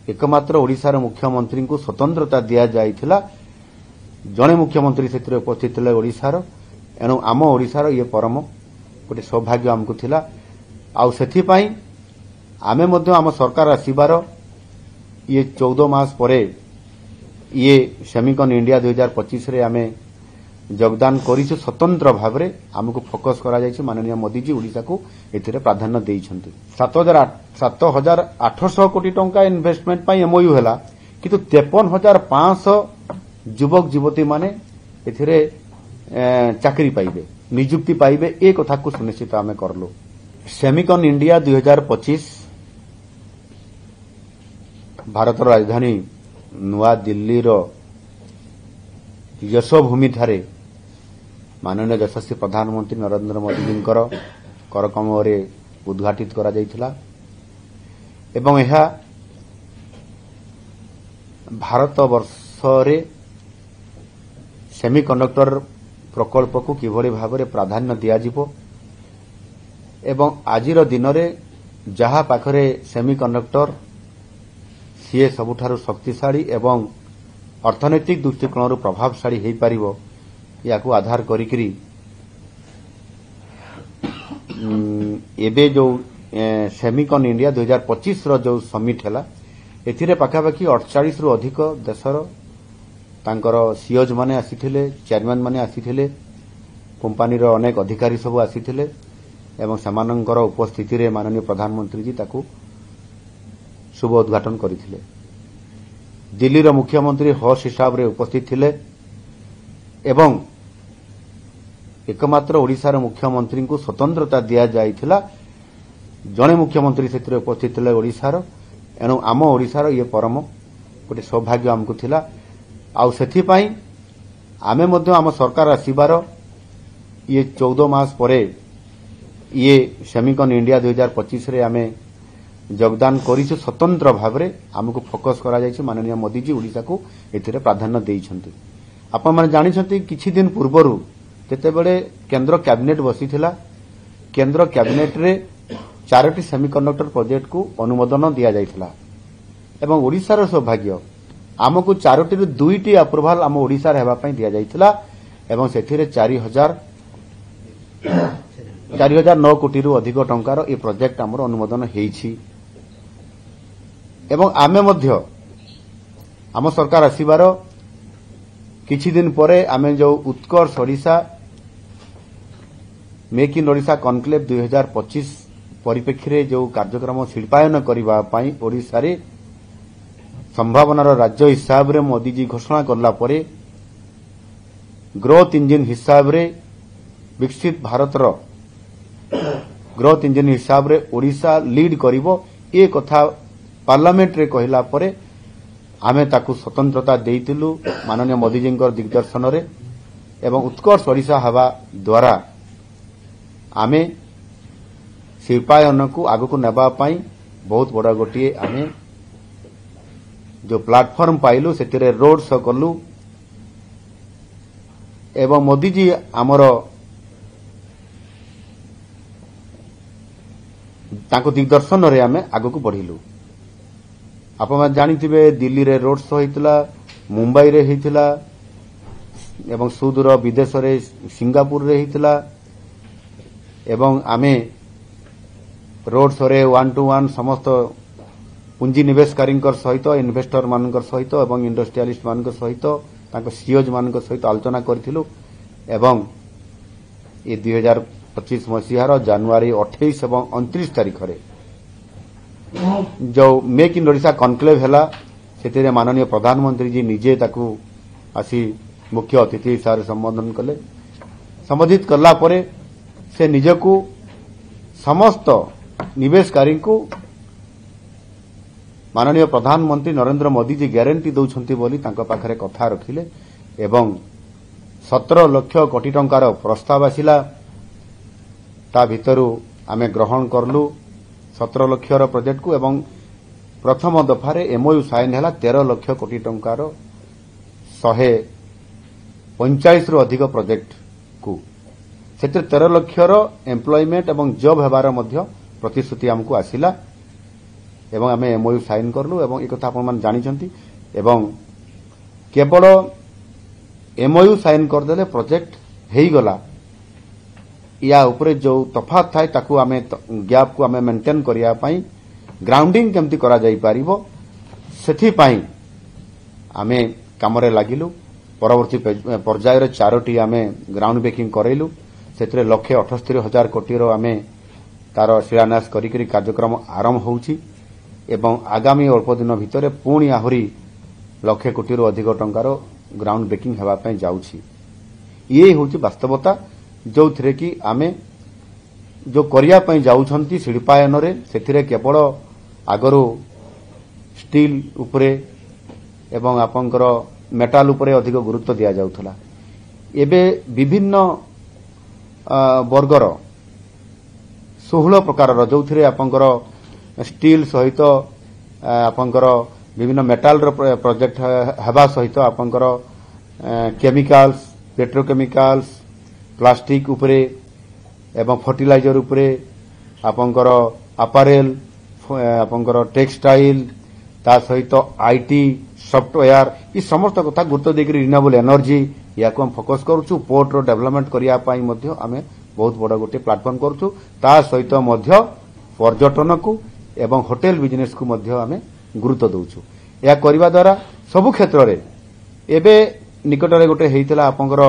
एकमात्र ओडिशार मुख्यमंत्री को स्वतंत्रता दि जाइथिला जड़े मुख्यमंत्री से उपस्थित थे ओडिशार एणु आम ओडिशार ये परम गोटे सौभाग्य आमको थिला आउ सेथिपाई आमे मध्य आम सरकार आसीबार ये 14 मास परे ये सेमिकन इंडिया 2025 रे आमे योगदान करिछु स्वतंत्र भाव में आमको फोकस करा जायछि माननीय मोदी जी ओडिशा को एथिरे प्राधान्य देइछन्ति 7,800 कोटी टंका इन्वेस्टमेंट पाई एमओयू हैला किंतु 53,500 युवक युवती माने एथिरे चाकरी पाइबे नियुक्ति पाइबे ए कथा को सुनिश्चित आमे करलो सेमिकन इंडिया 2025 भारत राजधानी नुआ दिल्ली रो यशोभूमि ठारे माननीय यशस्वी प्रधानमंत्री नरेंद्र मोदी जी करकम उद्घाटित करा जायथिला एवं यह भारत वर्ष रे सेमिकंडक्टर प्रकल्प को किभଳି भाବରେ प्राधान्य दियाजिवो एवं आजिर दिन रे जहा पाखरे सेमिकंडक्टर सीए सबुठारु शक्तिशाली एवं अर्थनैतिक दृष्टिकोण प्रभावशाली हो पार या आधार करी एबे जो सेमिकन इंडिया 2025 रो जो समिट हैला एथिरे पाखापाखि 48 रु अधिक देशर तांकर सीओज माने आसीथिले चेयरमैन माने आसीथिले कंपनी रो अनेक अधिकारी सब आसीथिले एवं समानंकर उपस्थिति रे माननीय प्रधानमंत्री जी ताकू शुभ उद्घाटन करथिले दिल्ली रो मुख्यमंत्री हौस हिसाब रे उपस्थित थिले एवं एकमात्र ओडिशार मुख्यमंत्री को स्वतंत्रता दि जाइथिला जड़े मुख्यमंत्री से उपस्थित थे ओडिशार एणु आम ओडिशार ये परम गोटे सौभाग्य आमको थिला आउ सेथिपाई आमे मध्य आम सरकार आसीबार ये 14 मास परे ये सेमिकन इंडिया 2025 रे आमे योगदान करिछु स्वतंत्र भाव में आमको फोकस करा जायछि माननीय मोदी जी ओडिशा को एथिरे प्राधान्य देइछन्ति आपण माने जानिछन्ति किछि दिन पूर्वरु जेतेबेले केंद्र कैबिनेट बसिथिला केंद्र कैबिनेट रे 4टी सेमिकंडक्टर प्रोजेक्ट को अनुमोदन दिया जाइथिला एवं ओडिशार सौभाग्य आमको 4टी रु 2टी अप्रूवल आम ओडिशा रे हेबा पई दिया जाइथिला एवं सेथिरे 4,009 कोटी रु अधिक टंकार ए प्रोजेक्ट हमर अनुमोदन हेइछि एवं आमे मध्य आम सरकार आसीबार किछि दिन परे आमे जो उत्कर्ष Odisha make in Odisha conclave 2025 परिप्रेक्षी जो कार्यक्रम शिल्पायन करने ओडिशा रे संभावनार राज्य हिसाब रे मोदी जी घोषणा करला परे ग्रोथ इंजिन हिसाब रे विकसित भारत रो ग्रोथ इंजिन हिसाब रे ओडिशा लीड करिवो ए कथा पार्लियामेंट रे कहला परे आमे ताकू स्वतंत्रता देइतिलु माननीय मोदी जी दिग्दर्शन रे एवं उत्कर्ष ओडिशा हवा द्वारा आमे शिल्पायन को आगु को नेबा पाई बहुत बड़ा गोटे आमे जो प्लेटफॉर्म पाइलु सेतिरे रोड शो कलु एवं मोदी जी आमर ताको दिग्दर्शन रे आमे आगु को बढ़िलु आपण जानिथिबे दिल्ली रे रोड शो होइतला मुंबई रे होइतला एवं सुदूर विदेश रे सिंगापुर रे होइतला एवं आमे रोड शो रे 1-to-1 समस्त पुंजी निवेशकारी सहित इन्वेस्टर मान सहित एवं इंडस्ट्रियलिस्ट मान सहित तांको सीओज मान सहित आलोचना करथिलु एवं ये 2025 मसीहार जनवरी 28 एवं 29 तारीख रे जो मेक इन ओडिशा कॉन्क्लेव हैला सेतिरे माननीय प्रधानमंत्री जी निजे ताकू आसी मुख्य अतिथि हिसाब से संबोधन कले संबोधित करला परे से निजकू समस्त निवेशकारी को माननीय प्रधानमंत्री नरेंद्र मोदी जी ग्यारंटी दौरान बोली तांको पाखरे कथा रखिले एवं 17 लाख कोटी टंकार प्रस्ताव आसिला ता भितरु आमे ग्रहण करलु 17 लाख प्रोजेक्ट को एवं प्रथम दफारे एमओयू साइन हैला 13 लाख कोटी टंकार 145 रु अधिक प्रोजेक्ट को सेते 13 लाख एम्प्लॉयमेंट एवं जॉब हेबार मध्य प्रतिश्रुति हमको आसिला ଏବଂ ଆମେ ଏମଓୟୁ ସାଇନ୍ କଲୁ ଏବଂ ଏ କଥା ଆପଣମାନେ ଜାଣିଛନ୍ତି ଏବଂ କେବଳ ଏମଓୟୁ ସାଇନ୍ କରିଦେଲେ ପ୍ରୋଜେକ୍ଟ ହେଇଗଲା या उपरे जो तफात थाए ताकू आमे गैप को आमे मेंटेन करिया पाई ग्राउंडिंग केमती करा जाई पारिबो सेथि पाई आमे कामरे लागिलु परवर्ती पर्यायर 4टी आमे ग्राउंड ब्रेकिंग करैलु सेतरे 1,78,000 कोटी रो आमे तार शिलान्यास करी करी कार्यक्रम आरंभ होउची एवं आगामी अल्प दिन भितरे पुणी आहुरी 1,00,000 कोटी रो अधिक टंकार ग्राउंड ब्रेकिंग हेबा पई जाउची ये होउची वास्तवता जो थे कि आमे जो करिया पई जाउछंती शिल्पायन रे सेथिरे केवल आगरो स्टील उपरे एवं आपनकर मेटाल उपरे अधिक गुरुत्व दिया जाउथला एबे विभिन्न वर्गर 16 प्रकार जो थे आपनकर स्टील सहित आपनकर विभिन्न मेटाल रो प्रोजेक्ट हेबा सहित आपनकर केमिकल्स पेट्रोकेमिकल्स प्लास्टिक उपरे एवं फर्टिलाइजर उपरे आपनकर अपारेल आपनकर टेक्सटाइल ता सहित आईटी सॉफ्टवेयर ई समस्त कथा गुरुत्व देकर रिन्यूएबल एनर्जी या को हम फोकस करूछु पोर्ट रो डेवलपमेंट करिया पाई मध्य आमे बहुत बड़ गोटे प्लेटफॉर्म करूछु ता सहित मध्य पर्यटन को एवं होटल बिजनेस को मध्य आमे गुरुत्व दउछु या करिवा द्वारा सब क्षेत्र रे एबे निकट रे गोटे हेइतला आपनकर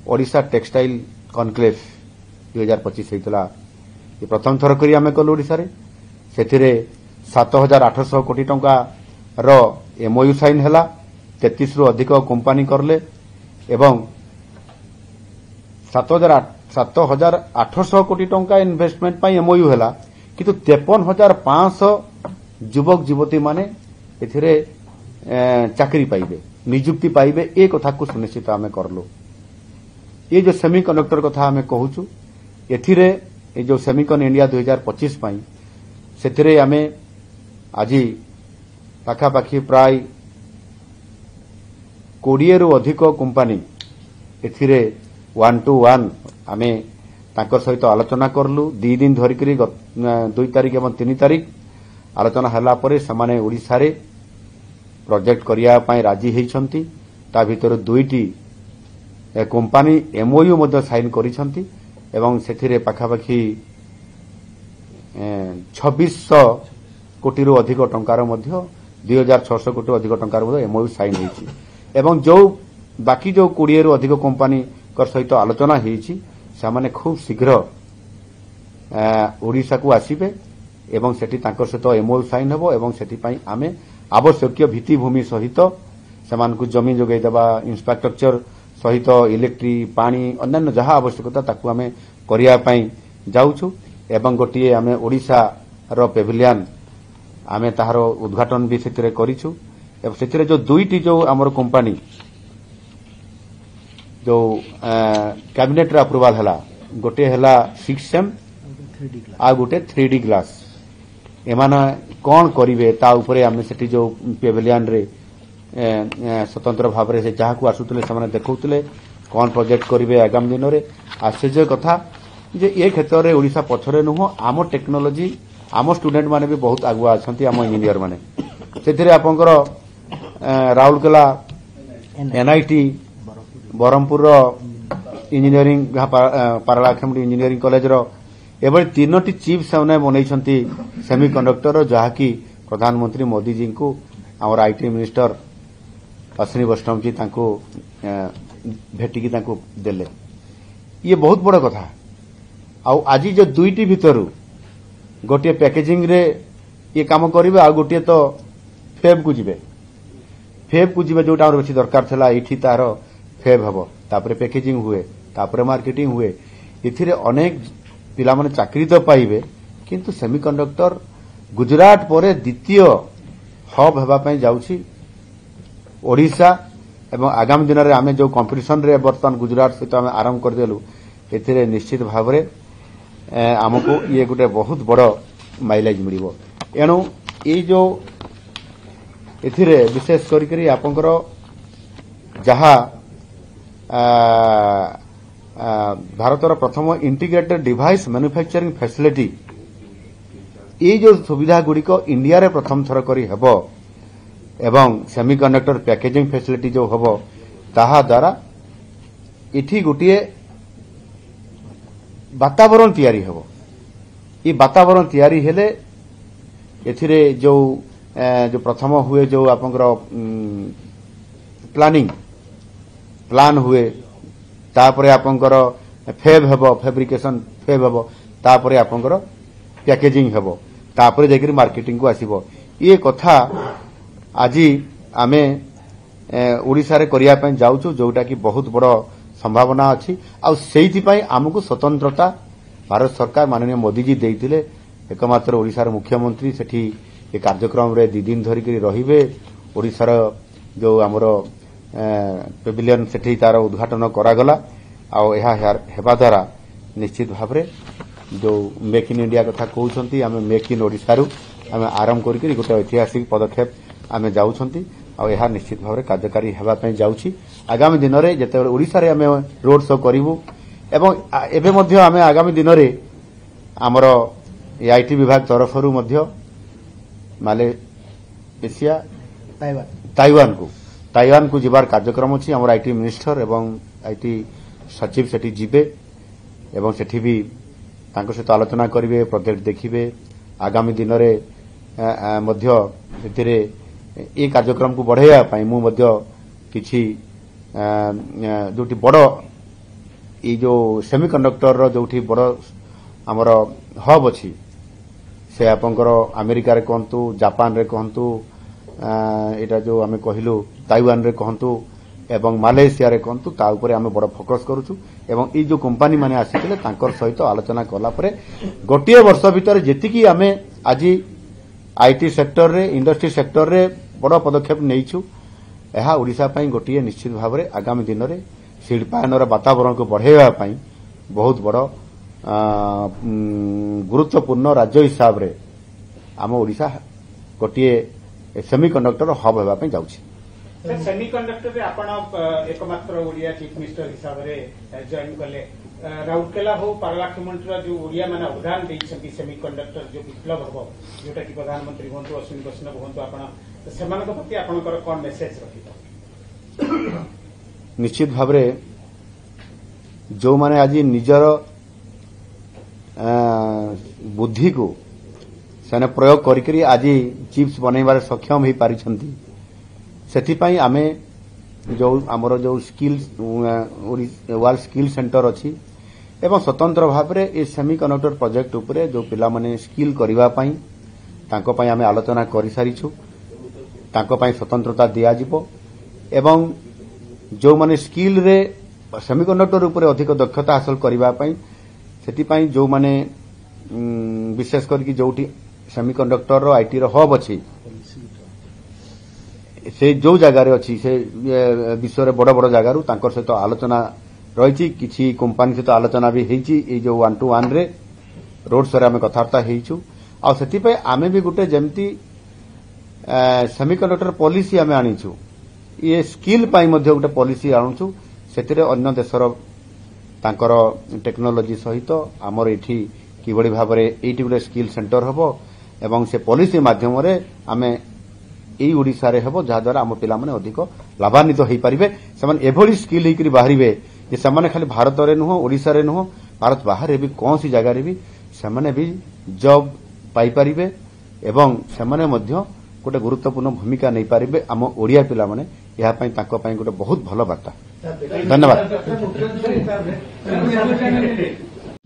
ओडिशा टेक्सटाइल कॉन्क्लेव 2025 हेतला ये प्रथम थर करी आमे कल ओडिशा रे सेथिरे 7,800 कोटी टंका रो एमओयू साइन हैला 33 रु अधिक कंपनी करले एवं 7,800 कोटी टंका इन्वेस्टमेंट पई एमओयू हैला किंतु 53,500 युवक युवती माने एथिरे चाकरी पाइबे नियुक्ति पाइबे ए कथा को सुनिश्चित आमे करलो ये जो सेमीकंडक्टर कथा हमें कहूचु एथिरे ये जो सेमीकन इंडिया 2025 पाई सेथिरे हमें आज पाखापाखी प्राय 20 रु अधिक कंपनी एथिरे 1 to 1 हमें ताकर सहित आलोचना करलु 2 दिन धरिकरी 2 तारीख एवं 3 तारीख आलोचना हला परे समाने ओडिसा रे प्रोजेक्ट करिया पाई राजी हेइछंती ता भितर 2टी कंपनी एमओयू मध्य साइन करिसंती एवं सेथिरे पाखापाखी 2600 कोटी रु अधिक टंकार मध्य 2,600 कोटी अधिक टंकार मध्य एमओयू साइन हेछि एवं जो बाकी जो 20 रु अधिक कंपनी कर सहित आलोचना हेछि सामाने खूब शीघ्र ओडिशा को आसीबे एवं सेठी तांकर सहित एमओयू साइन हेबो एवं सेठी पई आमे आवश्यक भित्तिभूमि सहित समान को जमीन जोगै देबा इंफ्रास्ट्रक्चर सहित इलेक्ट्री पानी अन्य जहाँ आवश्यकता ताकू आमे करिया पई जाउछु एवं गोटिए आमे ओडिशा रो पेविलियन आमे ताहारो उद्घाटन भी सेतिरे करिछु एवं सेतिरे जो 2टी जो हमर कंपनी जो कैबिनेट रा अप्रूवल हला गोटे हला 6M आ गोटे 3D ग्लास एमाना कोन करिवे ता ऊपरे आमे सेठी जो पेविलियन रे स्वतंत्र भाव से जहाँ को आसुले से देखुले कौन प्रोजेक्ट करेंगे आगामी दिन में आश्चर्य कथा जे ये क्षेत्र में ओडिशा पछरे नुह आम टेक्नोलोजी आम स्टूडेंट माने भी बहुत आगुआ अच्छा आम इंजीनियर माने से आपंकर Rourkela NIT Berhampur engineering Paralakhemundi engineering college एभली 3टी चिप से बनई सेमीकंडक्टर जहाँकि प्रधानमंत्री मोदी जी को आमर आईटी मिनिस्टर अश्विनी वैष्णव जी भेटिकी देले ये बहुत बड़ कथा आज जो 2टी भितर गोटे पैकेजिंग रे ये काम करेंगे आ गोटे तो फेब को जीवे जोटा बेसी दरकार था ये तार फेब हम तापर पैकेजिंग हुए तापर मार्केटिंग हुए इथिरे अनेक पिला माने चाकरी तो पाइबे किंतु सेमीकंडक्टर गुजरात परे द्वितीय हब हेबा पई जाउछि ओडिशा एवं आगामी दिन में आम जो कंपटीशन रे बर्तमान गुजरात सहित आम आरंभ करदेलु एथिरे निश्चित भाव में आमको ये गोटे बहुत बड़ माइलेज मिलिबो एणु ये जो एथिरे विशेष करी आपंकर जहा भारतर प्रथम इंटीग्रेटेड डिवाइस मैन्युफैक्चरिंग फैसिलिटी ये जो सुविधा गुड़िक इंडिया रे प्रथम थर करी हेबो एवं सेमीकंडक्टर पैकेजिंग फैसिलिटी जो हेबो ताहा द्वारा इठी गोटे वातावरण तैयारी हेबो। ये वातावरण तैयारी हेले एथिरे जो प्रथम हुए जो आपनकर प्लान हुए तापरे आपनकर फेब हेबो फैब्रिकेशन फेब हेबो तापरे आपनकर पैकेजिंग हेबो तापरे जेकरी मार्केटिंग को आसीबो। ये कथा आज आमे ओडिसा रे करिया पय जाउछु जोटा कि बहुत बड़ संभावना अछि आ सेहिति पय हमकु स्वतंत्रता भारत सरकार माननीय मोदी जी देइतिले एकमात्र ओडिसा रे मुख्यमंत्री सेठी ए कार्यक्रम रे 2 दिन धरि करी रहिबे। ओडिसा रे जो हमरो पेविलियन सेठी तार उद्घाटन करा गला आ एहा हेबा द्वारा निश्चित भाबरे जो मेक इन इंडिया कथा कहउछंती आमे मेक इन ओडिसा रु आमे आरंभ करी गोटे ऐतिहासिक पदक्षेप आमे जाउछंती आ एहा निश्चित भाबरे कार्यकारी हेबा पय जाउछि। आगामी दिन रे जते ओडिसा रे आमे रोड शो करिवु एवं एबे मध्य आमे आगामी दिन रे हमरो आईटी विभाग तरफरु मध्य मालेशिया ताइवान को जिबार कार्यक्रम अछि। हमर आईटी मिनिस्टर एवं आईटी सचिव सेठी जिबे एवं सेठी भी तांको सहित आलोचना करिवे प्रोजेक्ट देखिबे। आगामी दिन रे मध्य सेतिरे ए कार्यक्रम को बढ़ाइया पय मु मध्य किछि जोटी बड़ ये जो सेमीकंडक्टर रो जोटी बड़ हमर हब अछि से आपनकर अमेरिका रे कहंतु जापान रे कहंतु एटा जो आमे कहिलु ताइवान रे कहंतु एवं मालेशिया रे कहंतु ता ऊपर आमे बड़ फोकस करूछु एवं ई जो कंपनी माने आसीथिले तांकर सहित आलोचना कला परे गोटिए वर्ष भीतर जेतिकी आमे आजि आईटी सेक्टर रे इंडस्ट्री सेक्टर रे बड़ पदक्षेप नेइछु एहा ओडिसा पई गोटिए निश्चित भाबरे आगामी दिन रे शिल्पायनर वातावरण को बढ़ाइबा पई बहुत बड़ गुरुत्वपूर्ण राज्य हिसाब रे आम ओडिसा गोटिए सेमीकंडक्टर हब हेबा पई जाउछि। सेमीकंडक्टर रे आपण एकमात्र ओडिया चीफ मिनिस्टर हिसाब रे जॉइन कले राउरकेला हो पार्लामेंट जो ओडिया माने अवदान देइछंती सेमीकंडक्टर जो विप्लव हो जोटा कि प्रधानमंत्री होंतु अश्विनी वैष्णव होंतु आपण सेमानक प्रति आपनकर कोन मेसेज रखिबो? निश्चित भाबरे जो माने आज निजर बुद्धि को सेने प्रयोग करी आज चिप्स बनैबार सक्षम हो पारिछंती सेथिपाई आमे जो हमरो जो स्किल वर्ल्ड स्किल सेंटर अछि एवं स्वतंत्र भाबरे ए सेमीकंडक्टर प्रोजेक्ट उपरे जो पिला माने स्किल करिवा पई तांको पई आमे आलोचना करि सारिछु तांको पई स्वतंत्रता दिया जिवो एवं जो माने स्किल रे सेमीकंडक्टर उपरे अधिक दक्षता हासिल करिवा पई सेति पई जो माने विशेष करके जोटी सेमीकंडक्टर रो आईटी रो हब अछि से जो जगह रे अछि से विश्व रे बड़ बड़ जगह रु तांकर सहित आलोचना रहिछि किछि कंपनी सहित आलोचना भी हेछि ए जो 1 to 1 रे रोड सरे आमे कथार्ता हेछु आ सेति पे आमे भी गुटे जेमती सेमीकंडक्टर पॉलिसी आमे आनिछु ये स्किल पाई मध्य गोटे पॉलिसी आणुछु सेतिरे अन्य देशर तांकर टेक्नोलॉजी सहित हमर एठी किबड़ी भाबरे एठी गोटे स्किल सेंटर हबो एवं से पॉलिसी माध्यम रे आमे एई ओडिसा रे हबो जा द्वारा हम पिला माने अधिक लाभान्वित होई परिबे समान एभली स्किल हेकरी बाहरिबे जे समान खाली भारत रे नुह ओडिसा रे नुह भारत बाहर रे भी कोन सी जगह रे भी समान भी जॉब पाई परिबे एवं समान मध्य गोटे गुरुत्वपूर्ण भूमिका नहीं पारिबे आम ओडिया पिला माने या पई ताको पई गोटे बहुत भलो बार्ता। धन्यवाद।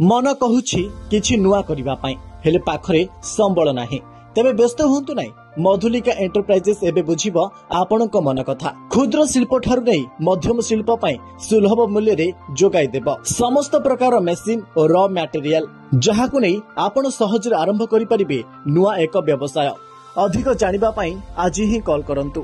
मन कहूछि किछि नुआ करिबा पई हेले पाखरे संबळ नाही तेबे व्यस्त होंतु नाही मधुलिका एंटरप्राइजेस एबे बुझिबो आपणक मन कथा क्षुद्र शिल्प ठारु नै मध्यम शिल्प पई सुलभ मूल्य रे जोगाई देबो समस्त प्रकार मेसिन और रॉ मटेरियल जहाकु नै आपण सहज रे आरंभ करि परिबे नुआ एक व्यवसाय अधिक जानिबा पई आज ही कॉल करंतु।